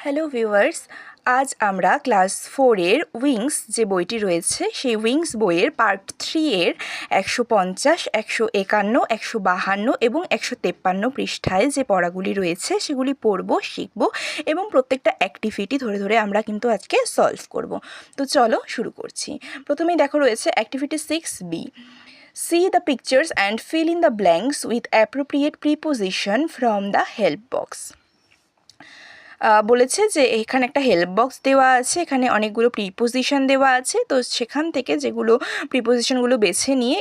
Hello viewers, আজ আমরা class 4-এর wings যে বইটি রয়েছে সেই উইংস বইয়ের পার্ট 3-এর 150, 151, 152 এবং 153 পৃষ্ঠায় যে পড়াগুলি রয়েছে সেগুলি পড়ব, শিখব এবং প্রত্যেকটা অ্যাক্টিভিটি ধরে ধরে আমরা কিন্তু আজকে সলভ করব। তো চলো শুরু করছি। প্রথমেই দেখো রয়েছে activity 6B। See the pictures and fill in the blanks with appropriate preposition from the help box. বলেছে যে এখানে একটা হেল্প বক্স দেওয়া আছে, এখানে অনেকগুলো প্রিপোজিশন দেওয়া আছে, তো সেখান থেকে যেগুলো প্রিপোজিশনগুলো বেছে নিয়ে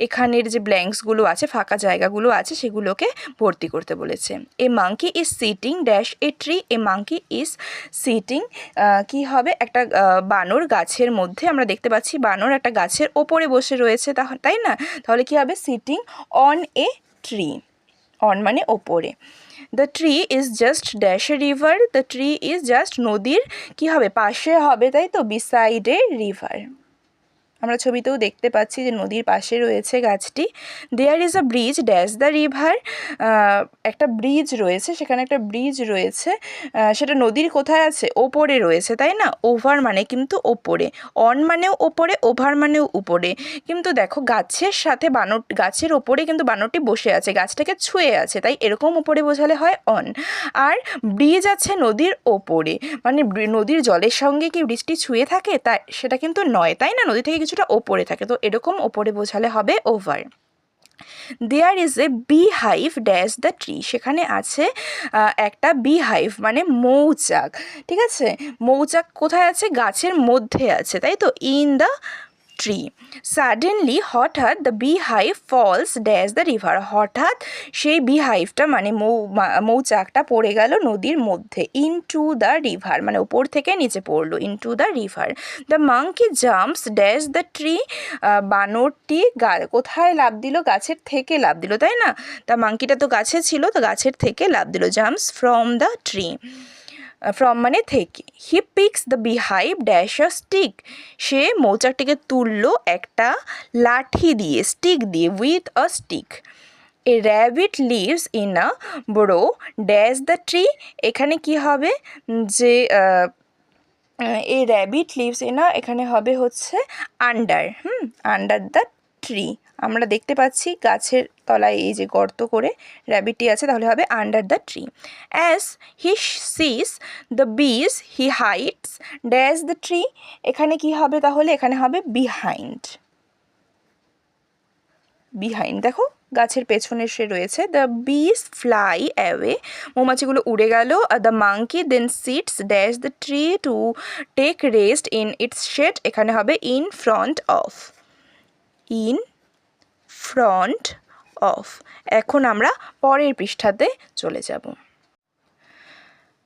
এখানের যে ব্ল্যাঙ্কসগুলো আছে, ফাঁকা জায়গাগুলো আছে, সেগুলোকে ভর্তি করতে বলেছে। A monkey is sitting dash a tree. A monkey is sitting কি হবে, একটা বানর গাছের মধ্যে, আমরা দেখতে পাচ্ছি বানর একটা গাছের ওপরে বসে রয়েছে, তাই না? তাহলে কি হবে, sitting on a tree. On মানে ওপরে। The tree is just dash a river. The tree is just নদীর কি হবে, পাশে হবে, তাই তো, বিসাইড এ রিভার। আমরা ছবিতেও দেখতে পাচ্ছি যে নদীর পাশে রয়েছে গাছটি। There is a bridge dash the river. একটা ব্রিজ রয়েছে, সেখানে একটা ব্রিজ রয়েছে, সেটা নদীর কোথায় আছে, ওপরে রয়েছে, তাই না? ওভার মানে কিন্তু ওপরে, অন মানেও ওপরে, ওভার মানেও উপরে। কিন্তু দেখো গাছের সাথে গাছের ওপরে কিন্তু বানরটি বসে আছে, গাছটাকে ছুঁয়ে আছে, তাই এরকম ওপরে বোঝালে হয় অন। আর ব্রিজ আছে নদীর ওপরে, মানে নদীর জলের সঙ্গে কি ব্রিজটি ছুঁয়ে থাকে, তাই সেটা কিন্তু নয়, তাই না? নদী থেকে কিছুটা ওপরে থাকে, তো এরকম ওপরে বোঝালে হবে over. There is a bee hive dash the tree. সেখানে আছে একটা বি হাইভ মানে মৌচাক, ঠিক আছে? মৌচাক কোথায় আছে, গাছের মধ্যে আছে, তাই তো, ইন দ্য ট্রি। সাডেনলি হঠাৎ the bee hive falls dash the river. হঠাৎ সেই বি হাইভটা মানে মৌচাকটা পড়ে গেল নদীর মধ্যে, ইন টু দ্য রিভার মানে উপর থেকে নিচে পড়লো, into the river. The monkey jumps dash the tree. বানরটি কোথায় লাফ দিল, গাছের থেকে লাফ দিল, তাই না? তা মাঙ্কিটা তো গাছে ছিল, তো গাছের থেকে লাফ দিল, jumps from the tree. From মানে থেকে। He picks the beehive dash a stick. সে মৌচাকটিকে তুললো একটা লাঠি দিয়ে, স্টিক দিয়ে, with a stick. A rabbit lives in a burrow dash the tree. এখানে কি হবে, যে a rabbit lives in a, এখানে হবে হচ্ছে আন্ডার, আন্ডার দ্য ট্রি। আমরা দেখতে পাচ্ছি গাছের তলায় এই যে গর্ত করে র্যাবিটটি আছে, তাহলে হবে under the tree. As he sees the bees he hides dash the tree. এখানে কি হবে তাহলে, এখানে হবে বিহাইন্ড। বিহাইন্ড দেখো গাছের পেছনে সে রয়েছে। দ্য বিজ ফ্লাই অ্যাওয়ে, মৌমাছিগুলো উড়ে গেল। The monkey then sits dash the tree to take rest in its shade. এখানে হবে in front of, in front of. এখন আমরা পরের পৃষ্ঠাতে চলে যাব।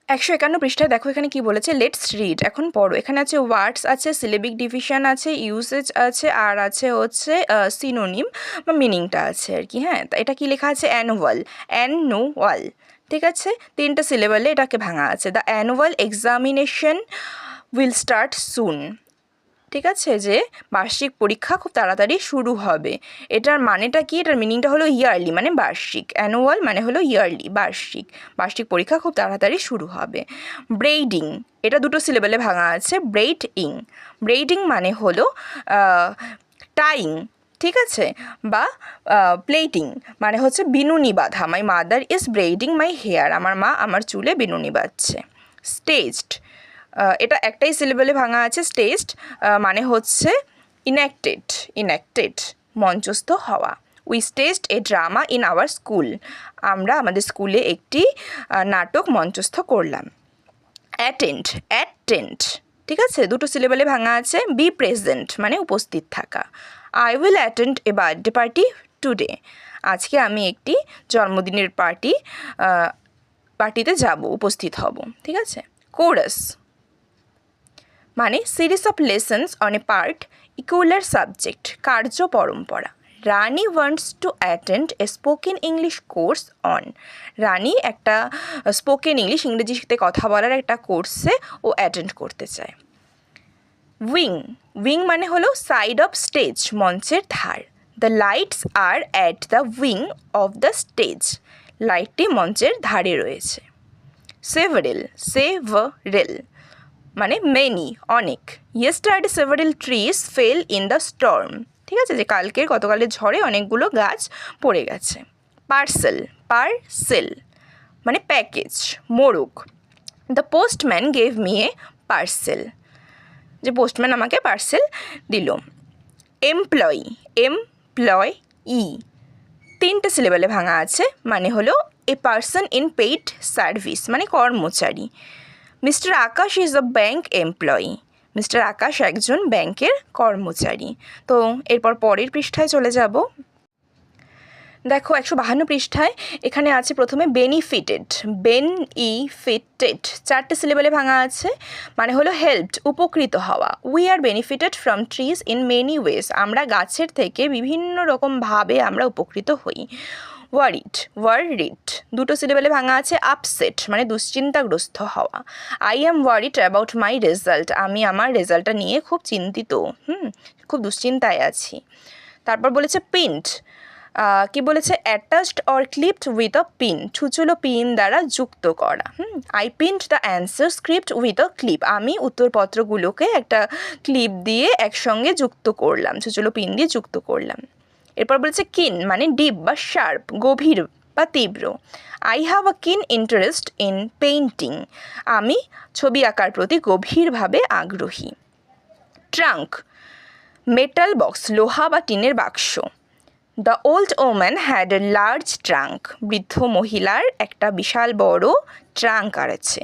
151 পৃষ্ঠায় দেখো এখানে কি বলেছে, লেটস রিড। এখন পড়ো। এখানে আছে ওয়ার্ডস আছে, সিলেবিক ডিভিশন আছে, ইউসেজ আছে, আর আছে হচ্ছে সিনোনিম বা মিনিংটা আছে আর কি। হ্যাঁ, এটা কি লেখা আছে, অ্যানুয়াল, অ্যানুয়াল, ঠিক আছে, 3টে সিলেবালে এটাকে ভাঙা আছে। The annual examination will start soon, ঠিক আছে, যে বার্ষিক পরীক্ষা খুব তাড়াতাড়ি শুরু হবে। এটার মানেটা কি, এটার মিনিংটা হলো ইয়ারলি মানে বার্ষিক, অ্যানুয়াল মানে হলো ইয়ারলি, বার্ষিক, বার্ষিক পরীক্ষা খুব তাড়াতাড়ি শুরু হবে। ব্রেইডিং, এটা 2টো সিলেবেলে ভাঙা আছে, ব্রেইডিং, ব্রেইডিং মানে হলো টাইং, ঠিক আছে, বা প্লেটিং মানে হচ্ছে বিনুনি বাঁধা। My mother is braiding my hair, আমার মা আমার চুলে বিনুনি বাঁধছে। স্টেজড, এটা একটাই সিলেবেলে ভাঙা আছে, স্টেজড মানে হচ্ছে ইনঅ্যাক্টেড, ইনঅ্যাক্টেড মঞ্চস্থ হওয়া। We staged a drama in our school, আমরা আমাদের স্কুলে একটি নাটক মঞ্চস্থ করলাম। অ্যাটেন্ড, অ্যাটেন্ড, ঠিক আছে, 2টো সিলেবেলে ভাঙা আছে। বি প্রেজেন্ট মানে উপস্থিত থাকা। I will attend a birthday party today, আজকে আমি একটি জন্মদিনের পার্টিতে যাব, উপস্থিত হব, ঠিক আছে। কোরাস মানে series of lessons on a particular subject, কার্য পরম্পরা। Rani wants to attend a spoken English course on, Rani একটা স্পোকেন ইংলিশ, ইংরেজিতে কথা বলার একটা কোর্সে ও অ্যাটেন্ড করতে চায়। উইং, উইং মানে হলো সাইড অফ স্টেজ, মঞ্চের ধার। The lights are at the wing of the stage, লাইটটি মঞ্চের ধারে রয়েছে। সেভারেল, সেভারেল মানে মেনি, অনেক। Yesterday several trees fell in the storm, ঠিক আছে, যে কালকের গতকালের ঝড়ে অনেকগুলো গাছ পড়ে গেছে। পার্সেল, পার্সেল মানে প্যাকেজ, মোড়ক। The postman gave me a parcel, যে পোস্টম্যান আমাকে পার্সেল দিল। এমপ্লয়ি, এমপ্লয়ি 3টে সিলেবেলে ভাঙা আছে, মানে হলো a person in paid service মানে কর্মচারী। Mister Akash is a bank employee, mister Akash একজন ব্যাংকের কর্মচারী। তো এরপর পরের পৃষ্ঠায় চলে যাব। দেখো 152 পৃষ্ঠায় এখানে আছে প্রথমে বেনিফিটেড, বেনিফিটেড 4টে সিলেবেলে ভাঙা আছে, মানে হলো হেল্পড উপকৃত হওয়া। We are benefited from trees in many ways, আমরা গাছের থেকে বিভিন্ন রকমভাবে আমরা উপকৃত হই। ওয়ারিড, ওয়ারিড 2টো সিলেবেলে ভাঙা আছে। আপসেট মানে দুশ্চিন্তাগ্রস্ত হওয়া। I am worried about my result, আমি আমার রেজাল্টটা নিয়ে খুব চিন্তিত, খুব দুশ্চিন্তায় আছি। তারপর বলেছে পিন্ট, কি বলেছে, attached or clipped with a pin, ছুচলো পিন দ্বারা যুক্ত করা। I pinned the answer script with a clip, আমি উত্তরপত্রগুলোকে একটা ক্লিপ দিয়ে একসঙ্গে যুক্ত করলাম, ছুচলো পিন দিয়ে যুক্ত করলাম। এরপর বলেছে কিন মানে ডিপ বা শার্প, গভীর বা তীব্র। আই হ্যাভ আ কিন ইন্টারেস্ট ইন পেইন্টিং, আমি ছবি আঁকার প্রতি গভীরভাবে আগ্রহী। ট্রাঙ্ক, মেটাল বক্স লোহা বা টিনের বাক্স। The old woman had a large trunk, বৃদ্ধ মহিলার একটা বিশাল বড় ট্রাঙ্ক আছে।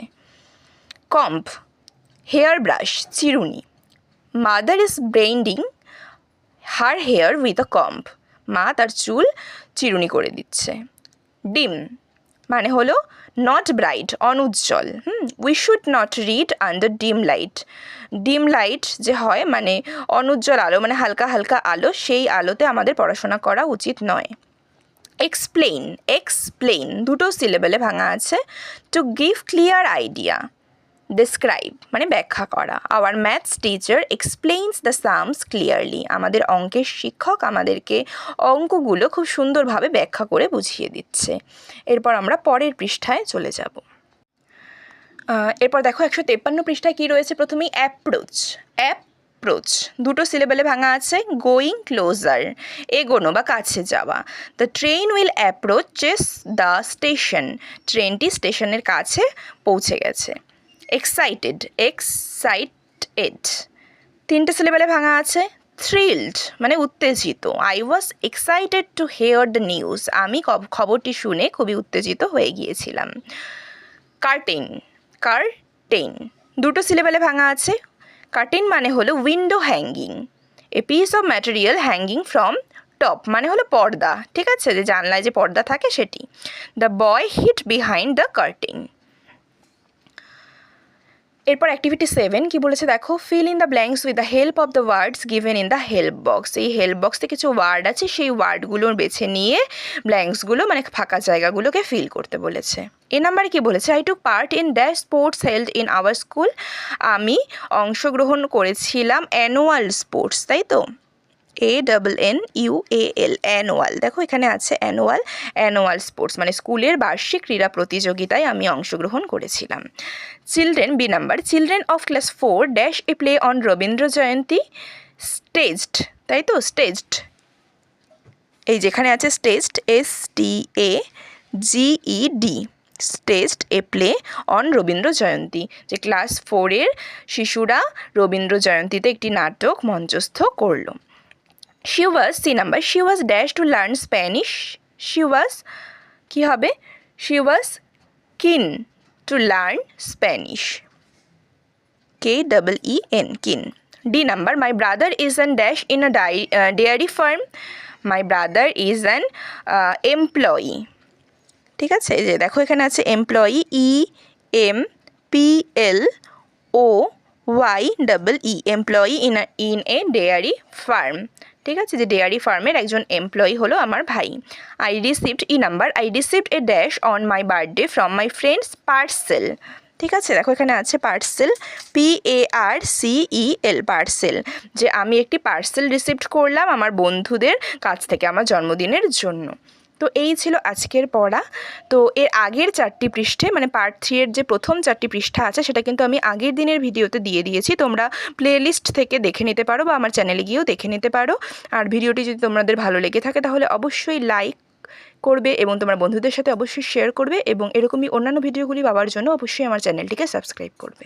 কম্প, হেয়ার ব্রাশ চিরুনি। Mother is braiding her hair with a comb, মা তার চুল চিরুনি করে দিচ্ছে। ডিম মানে হলো নট ব্রাইট অনুজ্জ্বল। We should not read under dim light, dim light যে হয় মানে অনুজ্জ্বল আলো, মানে হালকা হালকা আলো, সেই আলোতে আমাদের পড়াশোনা করা উচিত নয়। এক্সপ্লেইন, এক্সপ্লেইন 2টো সিলেবেলে ভাঙা আছে। To give clear idea. Describe মানে ব্যাখ্যা করা। Our maths teacher explains the sums clearly, আমাদের অঙ্কের শিক্ষক আমাদেরকে অঙ্কগুলো খুব সুন্দরভাবে ব্যাখ্যা করে বুঝিয়ে দিচ্ছে। এরপর আমরা পরের পৃষ্ঠায় চলে যাব। এরপর দেখো 153 পৃষ্ঠায় কী রয়েছে, প্রথমেই অ্যাপ্রোচ, অ্যাপ্রোচ 2টো সিলেবেলে ভাঙা আছে। গোয়িং ক্লোজার এগোনো বা কাছে যাওয়া। The train will approaches the station, ট্রেনটি স্টেশনের কাছে পৌঁছে গেছে। এক্সাইটেড, এক্সাইটেড 3টে সিলেবেলে ভাঙা আছে। থ্রিলড মানে উত্তেজিত। I was excited to hear the news, আমি খবরটি শুনে খুবই উত্তেজিত হয়ে গিয়েছিলাম। কার্টেন, কার্টেন 2টো সিলেবেলে ভাঙা আছে। কার্টেন মানে হলো window hanging. A piece of material hanging from top মানে হলো পর্দা, ঠিক আছে, যে জানলায় যে পর্দা থাকে সেটি। The boy hid behind the curtain. এরপর অ্যাক্টিভিটি 7 কি বলেছে দেখো, fill in the blanks with the help of the words given in the help box. এই হেল্প বক্সে কিছু ওয়ার্ড আছে, সেই ওয়ার্ডগুলো বেছে নিয়ে ব্ল্যাঙ্কসগুলো মানে ফাঁকা জায়গাগুলোকে ফিল করতে বলেছে। এ নাম্বারে কি বলেছে, I took part in the sports held in our school, আমি অংশগ্রহণ করেছিলাম অ্যানুয়াল স্পোর্টস, তাই তো, ANNUAL অ্যানুয়াল, দেখো এখানে আছে অ্যানুয়াল, অ্যানুয়াল স্পোর্টস মানে স্কুলের বার্ষিক ক্রীড়া প্রতিযোগিতায় আমি অংশগ্রহণ করেছিলাম। Children, B number, children of class 4 dash a play on Rabindra Jayanti staged, তাই তো, স্টেজড, এই যেখানে আছে staged STAGED, staged a play on Rabindra Jayanti, যে ক্লাস 4-এর শিশুরা রবীন্দ্র জয়ন্তীতে একটি নাটক মঞ্চস্থ করলো। She was, C number, she was dash to learn Spanish. She was কি হবে, she was keen to learn Spanish. KEEN, keen. D number, my brother is an dash in a dairy farm. My brother is an employee. ঠিক আছে, এই যে দেখো এখানে আছে employee, EMPLOYEE, employee in a dairy farm, ঠিক আছে, যে ডেয়ারি ফার্মের একজন এমপ্লয়ি হলো আমার ভাই। I received, E number, I received a dash on my birthday from my friends parcel, ঠিক আছে, দেখো এখানে আছে পার্সেল, PARCEL, পার্সেল, যে আমি একটি পার্সেল রিসিভড করলাম আমার বন্ধুদের কাছ থেকে আমার জন্মদিনের জন্য। তো এই ছিল আজকের পড়া। তো এর আগের 4টি পৃষ্ঠে মানে পার্ট 3 এর যে প্রথম 4টি পৃষ্ঠা আছে সেটা কিন্তু আমি আগের দিনের ভিডিওতে দিয়ে দিয়েছি, তোমরা প্লেলিস্ট থেকে দেখে নিতে পারো বা আমার চ্যানেলে গিয়েও দেখে নিতে পারো। আর ভিডিওটি যদি তোমাদের ভালো লেগে থাকে তাহলে অবশ্যই লাইক করবে এবং তোমার বন্ধুদের সাথে অবশ্যই শেয়ার করবে এবং এরকমই অন্যান্য ভিডিওগুলি পাওয়ার জন্য অবশ্যই আমার চ্যানেলটিকে সাবস্ক্রাইব করবে।